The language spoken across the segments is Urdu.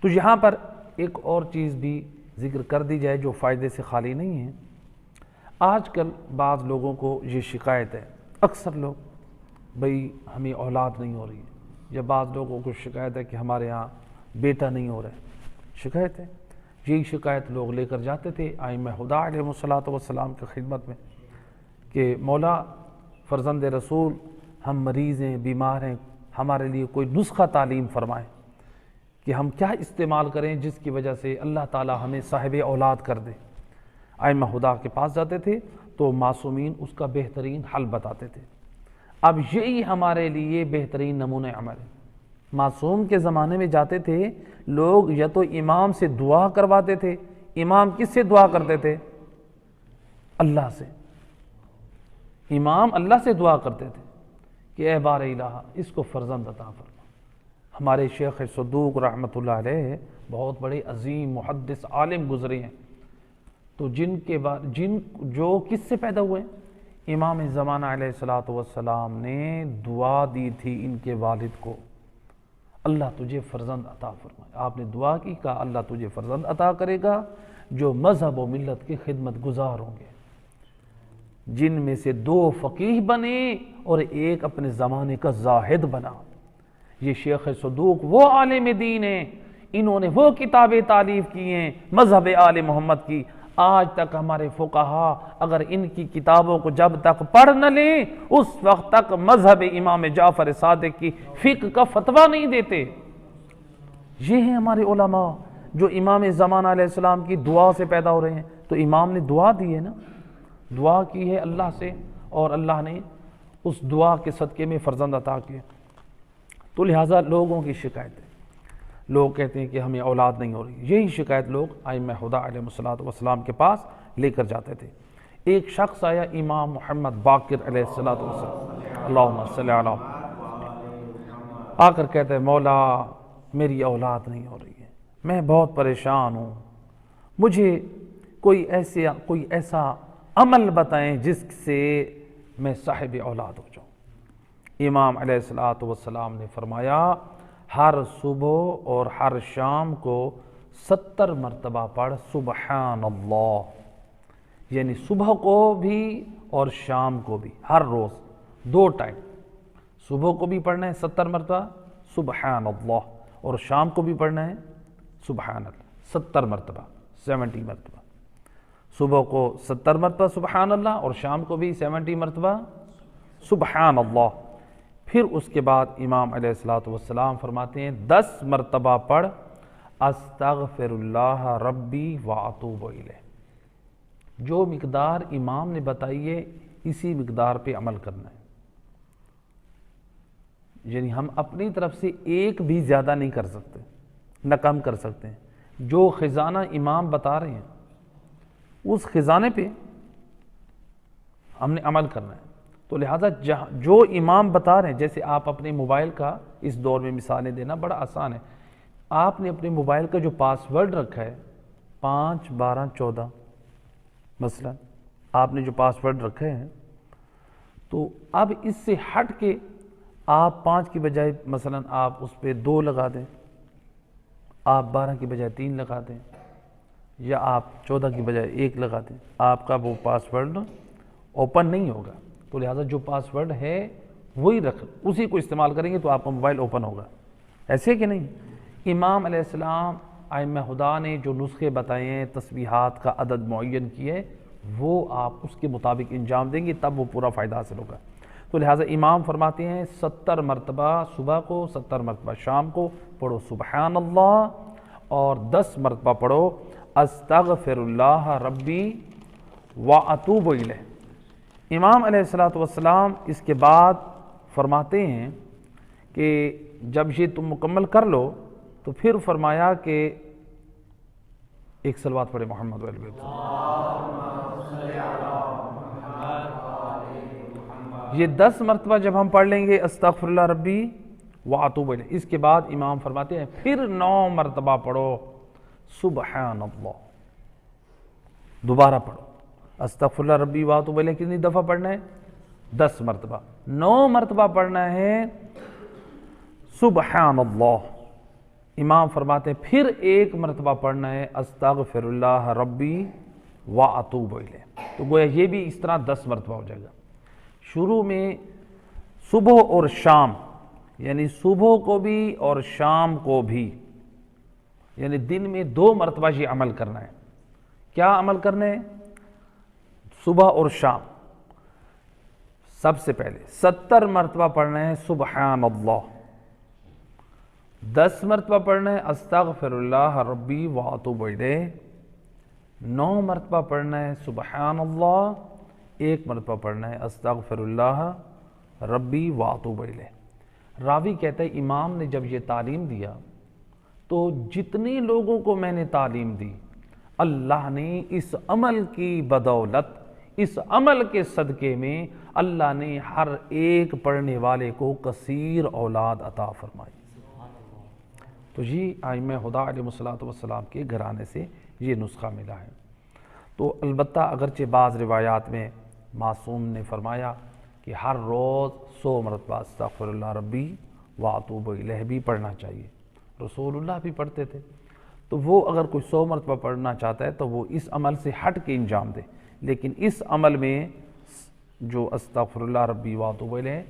تو یہاں پر ایک اور چیز بھی ذکر کر دی جائے جو فائدے سے خالی نہیں ہے۔ آج کل بعض لوگوں کو یہ شکایت ہے، اکثر لوگ، بھئی ہمیں اولاد نہیں ہو رہی ہے، یا بعض لوگوں کو شکایت ہے کہ ہمارے ہاں بیٹا نہیں ہو رہا ہے، شکایت ہے۔ یہی شکایت لوگ لے کر جاتے تھے ائمہ خدا علیہ السلام کی خدمت میں کہ مولا فرزند رسول ہم مریض ہیں، بیمار ہیں، ہمارے لیے کوئی نسخہ تعلیم فرمائیں کہ ہم کیا استعمال کریں جس کی وجہ سے اللہ تعالی ہمیں صاحب اولاد کر دے۔ ائمہ خدا کے پاس جاتے تھے تو معصومین اس کا بہترین حل بتاتے تھے۔ اب یہی ہمارے لیے بہترین نمونہ عمل ہے۔ معصوم کے زمانے میں جاتے تھے لوگ، یا تو امام سے دعا کرواتے تھے۔ امام کس سے دعا کرتے تھے؟ اللہ سے۔ امام اللہ سے دعا کرتے تھے کہ اے بار الہ اس کو فرزند عطا فرما۔ ہمارے شیخ صدوق رحمۃ اللہ علیہ بہت بڑے عظیم محدث عالم گزرے ہیں، تو جو کس سے پیدا ہوئے ہیں؟ امام زمانہ علیہ السلام نے دعا دی تھی ان کے والد کو، اللہ تجھے فرزند عطا فرمائے۔ آپ نے دعا کی، کہا اللہ تجھے فرزند عطا کرے گا جو مذہب و ملت کے خدمت گزار ہوں گے، جن میں سے 2 فقیہ بنے اور ایک اپنے زمانے کا زاہد بنا۔ یہ شیخ صدوق وہ عالم دین ہیں، انہوں نے وہ کتابیں تالیف کی ہیں مذہب آل محمد کی۔ آج تک ہمارے فقہا اگر ان کی کتابوں کو جب تک پڑھ نہ لیں اس وقت تک مذہب امام جعفر صادق کی فقہ کا فتویٰ نہیں دیتے۔ یہ ہیں ہمارے علماء جو امام زمانہ علیہ السلام کی دعا سے پیدا ہو رہے ہیں۔ تو امام نے دعا دی ہے نا، دعا کی ہے اللہ سے، اور اللہ نے اس دعا کے صدقے میں فرزند عطا کیا۔ تو لہٰذا لوگوں کی شکایت ہے، لوگ کہتے ہیں کہ ہمیں اولاد نہیں ہو رہی، یہی شکایت لوگ ائمہ خدا علیہ السلام کے پاس لے کر جاتے تھے۔ ایک شخص آیا امام محمد باقر علیہ السلام، اللہم صلی علی، آ کر کہتے ہیں مولا میری اولاد نہیں ہو رہی ہے، میں بہت پریشان ہوں، مجھے کوئی ایسا عمل بتائیں جس سے میں صاحب اولاد ہو جاؤں۔ امام علیہ السلام نے فرمایا ہر صبح اور ہر شام کو 70 مرتبہ پڑھ سبحان اللہ، یعنی صبح کو بھی اور شام کو بھی، ہر روز 2 ٹائم، صبح کو بھی پڑھنا ہے 70 مرتبہ سبحان اللہ، اور شام کو بھی پڑھنا ہے سبحان اللہ 70 مرتبہ، 70 مرتبہ، صبح کو 70 مرتبہ سبحان اللہ اور شام کو بھی 70 مرتبہ سبحان اللہ۔ پھر اس کے بعد امام علیہ السلام فرماتے ہیں 10 مرتبہ پڑھ استغفر اللہ ربی واتوب الیہ۔ جو مقدار امام نے بتائی ہے اسی مقدار پہ عمل کرنا ہے، یعنی ہم اپنی طرف سے ایک بھی زیادہ نہیں کر سکتے، نہ کم کر سکتے ہیں۔ جو خزانہ امام بتا رہے ہیں اس خزانے پہ ہم نے عمل کرنا ہے۔ تو لہٰذا جو امام بتا رہے ہیں، جیسے آپ اپنے موبائل کا اس دور میں مثالیں دینا بڑا آسان ہے، آپ نے اپنے موبائل کا جو پاس ورڈ رکھا ہے 5 12 14، مثلا آپ نے جو پاس ورڈ رکھے ہیں، تو اب اس سے ہٹ کے آپ 5 کی بجائے مثلا آپ اس پہ 2 لگا دیں، آپ 12 کی بجائے 3 لگا دیں، یا آپ 14 کی بجائے 1 لگا دیں، آپ کا وہ پاس ورڈ اوپن نہیں ہوگا۔ تو لہٰذا جو پاس ورڈ ہے وہی اسی کو استعمال کریں گے تو آپ کا موبائل اوپن ہوگا، ایسے کہ نہیں؟ امام علیہ السلام ائمہ خدا نے جو نسخے بتائے ہیں، تسبیحات کا عدد معین کیے، وہ آپ اس کے مطابق انجام دیں گے تب وہ پورا فائدہ حاصل ہوگا۔ تو لہٰذا امام فرماتے ہیں 70 مرتبہ صبح کو، 70 مرتبہ شام کو پڑھو سبحان اللہ، اور 10 مرتبہ پڑھو استغفر اللہ ربی واتوب الیہ۔ امام علیہ السلام اس کے بعد فرماتے ہیں کہ جب یہ تم مکمل کر لو تو پھر فرمایا کہ ایک صلوات پڑھے محمد علیہ وسلم۔ یہ 10 مرتبہ جب ہم پڑھ لیں گے استغفر اللہ ربی واتوب الیہ، اس کے بعد امام فرماتے ہیں پھر 9 مرتبہ پڑھو سبحان اللہ، دوبارہ پڑھو استغفر اللہ ربی واتوب الیہ۔ کتنی دفعہ پڑھنا ہے؟ 10 مرتبہ۔ 9 مرتبہ پڑھنا ہے سبحان اللہ، امام فرماتے ہیں پھر ایک مرتبہ پڑھنا ہے استغفر اللہ ربی واتوب الیہ، تو گویا یہ بھی اس طرح 10 مرتبہ ہو جائے گا۔ شروع میں صبح اور شام، یعنی صبح کو بھی اور شام کو بھی، یعنی دن میں 2 مرتبہ یہ عمل کرنا ہے۔ کیا عمل کرنا ہے؟ صبح اور شام سب سے پہلے 70 مرتبہ پڑھنا ہے سبحان اللہ، 10 مرتبہ پڑھنا ہے استغفر اللہ ربی واتوب الیہ، 9 مرتبہ پڑھنا ہے سبحان اللہ، 1 مرتبہ پڑھنا ہے استغفر اللہ ربی واتوب الیہ۔ راوی کہتا ہے امام نے جب یہ تعلیم دیا تو جتنے لوگوں کو میں نے تعلیم دی، اللہ نے اس عمل کی بدولت، اس عمل کے صدقے میں اللہ نے ہر ایک پڑھنے والے کو کثیر اولاد عطا فرمائی۔ تو یہ ائمہ خدا علیہ الصلوۃ کے گھرانے سے یہ نسخہ ملا ہے۔ تو البتہ اگرچہ بعض روایات میں معصوم نے فرمایا کہ ہر روز 100 مرتبہ استغفر اللہ ربی واتوب الیہ بھی پڑھنا چاہیے، رسول اللہ بھی پڑھتے تھے، تو وہ اگر کوئی 100 مرتبہ پڑھنا چاہتا ہے تو وہ اس عمل سے ہٹ کے انجام دے، لیکن اس عمل میں جو استغفر اللہ ربی واتوب الیہ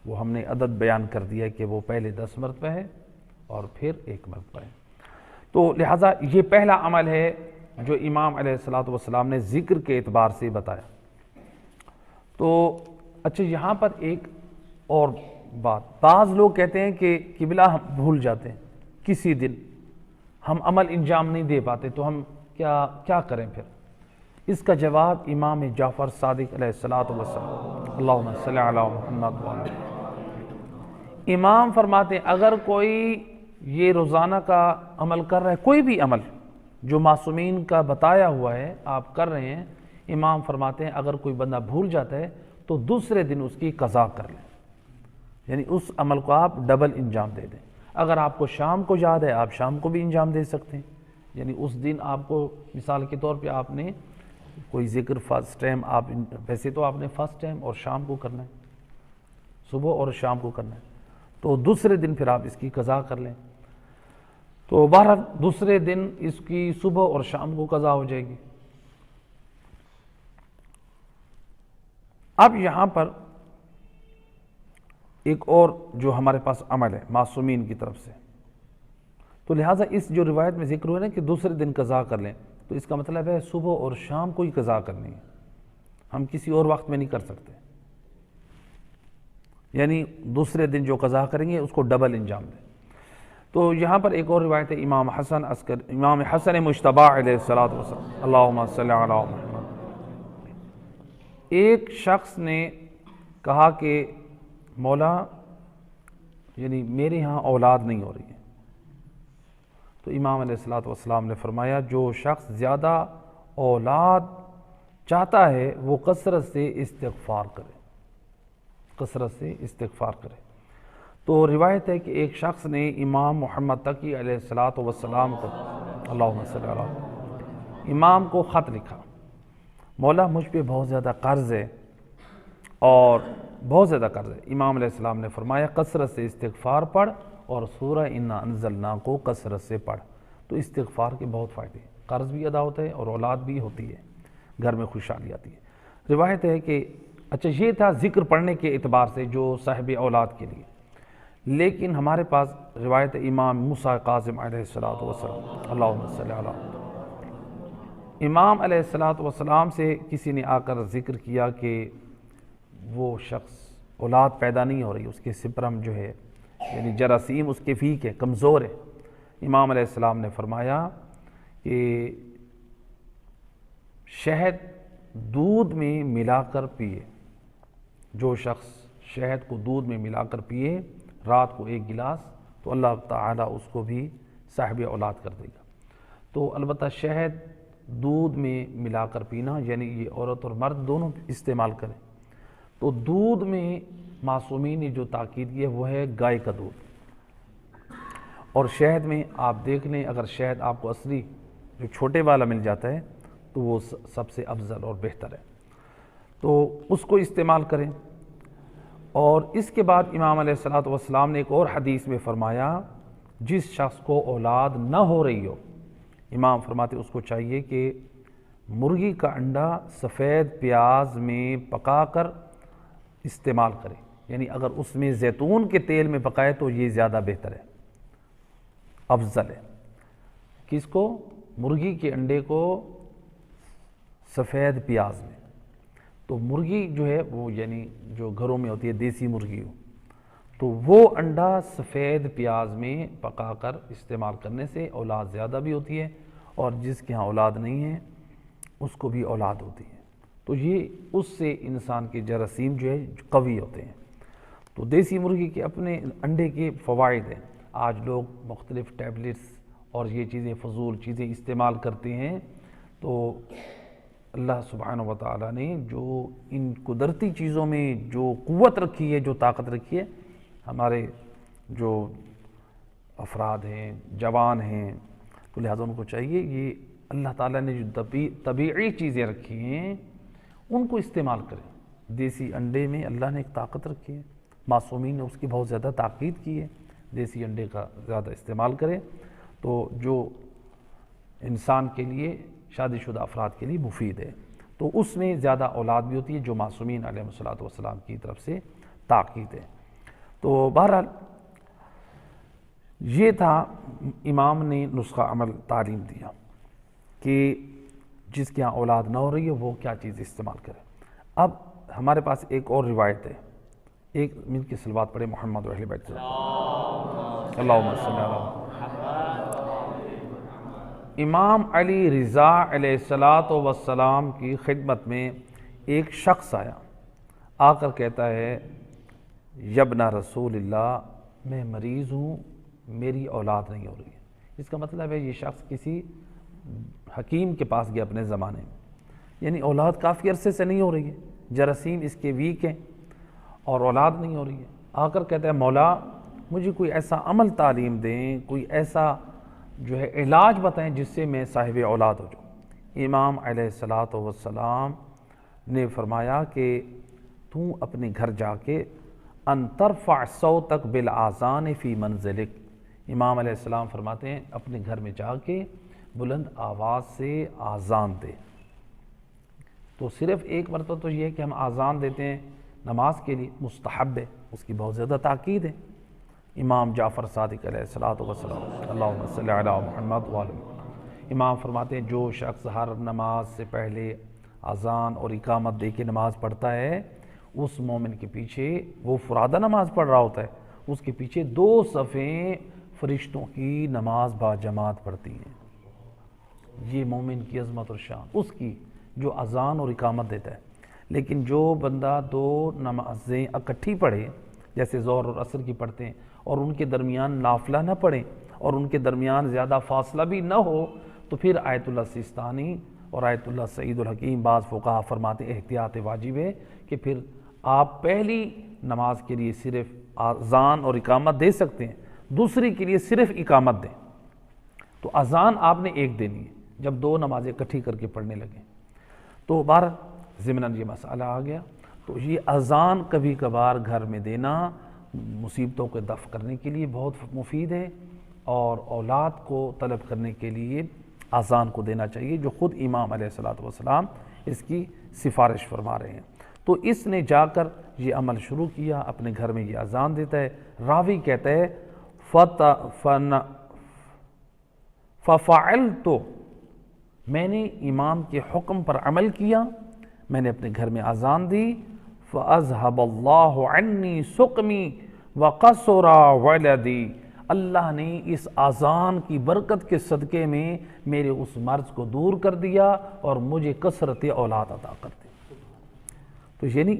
وہ ہم نے عدد بیان کر دیا کہ وہ پہلے 10 مرتبہ ہے اور پھر 1 مرتبہ ہے۔ تو لہٰذا یہ پہلا عمل ہے جو امام علیہ السلام نے ذکر کے اعتبار سے بتایا۔ تو اچھا یہاں پر ایک اور بات، بعض لوگ کہتے ہیں کہ قبلہ ہم بھول جاتے ہیں، کسی دن ہم عمل انجام نہیں دے پاتے تو ہم کیا کریں پھر؟ اس کا جواب امام جعفر صادق علیہ السلام، اللہم صلی علی محمد وعلی، امام فرماتے ہیں اگر کوئی یہ روزانہ کا عمل کر رہا ہے، کوئی بھی عمل جو معصومین کا بتایا ہوا ہے آپ کر رہے ہیں، امام فرماتے ہیں اگر کوئی بندہ بھول جاتا ہے تو دوسرے دن اس کی قضا کر لیں، یعنی اس عمل کو آپ ڈبل انجام دے دیں۔ اگر آپ کو شام کو یاد ہے آپ شام کو بھی انجام دے سکتے ہیں، یعنی اس دن آپ کو مثال کے طور پہ آپ نے کوئی ذکر فرسٹ ٹائم، آپ ویسے تو آپ نے فرسٹ ٹائم اور شام کو کرنا ہے، صبح اور شام کو کرنا ہے، تو دوسرے دن پھر آپ اس کی قضا کر لیں، تو بہرحال دوسرے دن اس کی صبح اور شام کو قضا ہو جائے گی۔ اب یہاں پر ایک اور جو ہمارے پاس عمل ہے معصومین کی طرف سے، تو لہٰذا اس جو روایت میں ذکر ہوا نا کہ دوسرے دن قضا کر لیں، تو اس کا مطلب ہے صبح اور شام کو ہی قضا کرنی ہے، ہم کسی اور وقت میں نہیں کر سکتے، یعنی دوسرے دن جو قضا کریں گے اس کو ڈبل انجام دیں۔ تو یہاں پر ایک اور روایت ہے امام حسن مجتبی علیہ الصلوۃ والسلام، اللہم صلی علی محمد، ایک شخص نے کہا کہ مولا یعنی میرے ہاں اولاد نہیں ہو رہی ہے، تو امام علیہ الصلوۃ والسلام نے فرمایا جو شخص زیادہ اولاد چاہتا ہے وہ کثرت سے استغفار کرے، کثرت سے استغفار کرے۔ تو روایت ہے کہ ایک شخص نے امام محمد تقی علیہ الصلوۃ والسلام کو، اللہم صلی علی، امام کو خط لکھا، مولا مجھ پہ بہت زیادہ قرض ہے اور بہت زیادہ قرض ہے۔ امام علیہ السلام نے فرمایا کثرت سے استغفار پڑھ اور سورہ انا انزلنا کو کثرت سے پڑھ، تو استغفار کے بہت فائدے ہیں، قرض بھی ادا ہوتا ہے اور اولاد بھی ہوتی ہے، گھر میں خوشحالی آتی ہے۔ روایت ہے کہ اچھا یہ تھا ذکر پڑھنے کے اعتبار سے جو صاحب اولاد کے لیے، لیکن ہمارے پاس روایت امام موسیٰ کاظم علیہ السلام، اللہم صلی علی، امام علیہ السلام سے کسی نے آ کر ذکر کیا کہ وہ شخص اولاد پیدا نہیں ہو رہی، اس کے سپرم جو ہے یعنی جراثیم اس کے فیک ہے، کمزور ہے۔ امام علیہ السلام نے فرمایا کہ شہد دودھ میں ملا کر پیے، جو شخص شہد کو دودھ میں ملا کر پیے رات کو 1 گلاس، تو اللہ تعالیٰ اس کو بھی صاحب اولاد کر دے گا۔ تو البتہ شہد دودھ میں ملا کر پینا، یعنی یہ عورت اور مرد دونوں استعمال کریں، تو دودھ میں معصومین نے جو تاکید کی ہے وہ ہے گائے کا دودھ، اور شہد میں آپ دیکھ لیں اگر شہد آپ کو اصلی جو چھوٹے والا مل جاتا ہے تو وہ سب سے افضل اور بہتر ہے، تو اس کو استعمال کریں۔ اور اس کے بعد امام علیہ الصلوۃ والسلام نے ایک اور حدیث میں فرمایا جس شخص کو اولاد نہ ہو رہی ہو، امام فرماتے اس کو چاہیے کہ مرغی کا انڈا سفید پیاز میں پکا کر استعمال کرے، یعنی اگر اس میں زیتون کے تیل میں پکائے تو یہ زیادہ بہتر ہے، افضل ہے۔ کس کو؟ مرغی کے انڈے کو سفید پیاز میں۔ تو مرغی جو ہے وہ یعنی جو گھروں میں ہوتی ہے دیسی مرغی ہو، تو وہ انڈا سفید پیاز میں پکا کر استعمال کرنے سے اولاد زیادہ بھی ہوتی ہے، اور جس کے ہاں اولاد نہیں ہے اس کو بھی اولاد ہوتی ہے۔ تو یہ اس سے انسان کے جراثیم جو ہے قوی ہوتے ہیں۔ تو دیسی مرغی کے اپنے انڈے کے فوائد ہیں۔ آج لوگ مختلف ٹیبلٹس اور یہ چیزیں فضول چیزیں استعمال کرتے ہیں، تو اللہ سبحانہ و تعالیٰ نے جو ان قدرتی چیزوں میں جو قوت رکھی ہے، جو طاقت رکھی ہے، ہمارے جو افراد ہیں، جوان ہیں، تو لہٰذا ان کو چاہیے یہ اللہ تعالیٰ نے جو طبیعی چیزیں رکھی ہیں ان کو استعمال کریں۔ دیسی انڈے میں اللہ نے ایک طاقت رکھی ہے، معصومین نے اس کی بہت زیادہ تاکید کی ہے، دیسی انڈے کا زیادہ استعمال کریں تو جو انسان کے لیے شادی شدہ افراد کے لیے مفید ہے، تو اس میں زیادہ اولاد بھی ہوتی ہے، جو معصومین علیہ الصلوۃ والسلام کی طرف سے تاکید ہے۔ تو بہرحال یہ تھا امام نے نسخہ عمل تعلیم دیا کہ جس کے ہاں اولاد نہ ہو رہی ہے وہ کیا چیز استعمال کرے۔ اب ہمارے پاس ایک اور روایت ہے، ایک منٹ کی صلوات پڑھے محمد و اہل بیت سے، اللہم صلی اللہ علیہ وسلم۔ امام علی رضا علیہ السلام کی خدمت میں ایک شخص آیا، آ کر کہتا ہے یبن رسول اللہ، میں مریض ہوں، میری اولاد نہیں ہو رہی ہے۔ اس کا مطلب ہے یہ شخص کسی حکیم کے پاس گیا اپنے زمانے میں، یعنی اولاد کافی عرصے سے نہیں ہو رہی ہے، جراثیم اس کے ویک ہیں اور اولاد نہیں ہو رہی ہے۔ آ کر کہتا ہے مولا مجھے کوئی ایسا عمل تعلیم دیں، کوئی ایسا جو ہے علاج بتائیں جس سے میں صاحب اولاد ہو جاؤں۔ امام علیہ السلام نے فرمایا کہ تو اپنے گھر جا کے ان ترفع صوتک بالاذان فی منزلک، امام علیہ السلام فرماتے ہیں اپنے گھر میں جا کے بلند آواز سے آذان دے۔ تو صرف ایک مرتبہ تو یہ ہے کہ ہم آذان دیتے ہیں نماز کے لیے، مستحب ہے، اس کی بہت زیادہ تاکید ہے۔ امام جعفر صادق علیہ السلام، اللہم صلی علی محمد وعلی محمد، امام فرماتے ہیں جو شخص ہر نماز سے پہلے اذان اور اقامت دے کے نماز پڑھتا ہے، اس مومن کے پیچھے، وہ فرادہ نماز پڑھ رہا ہوتا ہے، اس کے پیچھے 2 صفیں فرشتوں کی نماز با جماعت پڑھتی ہیں۔ یہ مومن کی عظمت اور شان اس کی جو اذان اور اقامت دیتا ہے۔ لیکن جو بندہ 2 نمازیں اکٹھی پڑھے، جیسے ظہر اور عصر کی پڑھتے ہیں، اور ان کے درمیان نافلہ نہ پڑھیں اور ان کے درمیان زیادہ فاصلہ بھی نہ ہو، تو پھر آیت اللہ سیستانی اور آیت اللہ سعید الحکیم بعض فقہا فرماتے احتیاط واجب ہے کہ پھر آپ پہلی نماز کے لیے صرف اذان اور اقامت دے سکتے ہیں، دوسری کے لیے صرف اقامت دیں۔ تو اذان آپ نے ایک دینی ہے جب 2 نمازیں اکٹھی کر کے پڑھنے لگیں۔ تو ضمناً یہ مسئلہ آ گیا، تو یہ اذان کبھی کبھار گھر میں دینا مصیبتوں کو دفع کرنے کے لیے بہت مفید ہے، اور اولاد کو طلب کرنے کے لیے اذان کو دینا چاہیے، جو خود امام علیہ السلام اس کی سفارش فرما رہے ہیں۔ تو اس نے جا کر یہ عمل شروع کیا، اپنے گھر میں یہ اذان دیتا ہے۔ راوی کہتا ہے فَفَعَلْتُ، میں نے امام کے حکم پر عمل کیا، میں نے اپنے گھر میں اذان دی، فَأَذْهَبَ اللَّهُ عَنِّي سُقْمِي وَقَصُرَ وَلَدِي، اللہ نے اس اذان کی برکت کے صدقے میں میرے اس مرض کو دور کر دیا اور مجھے کثرت اولاد عطا کر دی۔ تو یعنی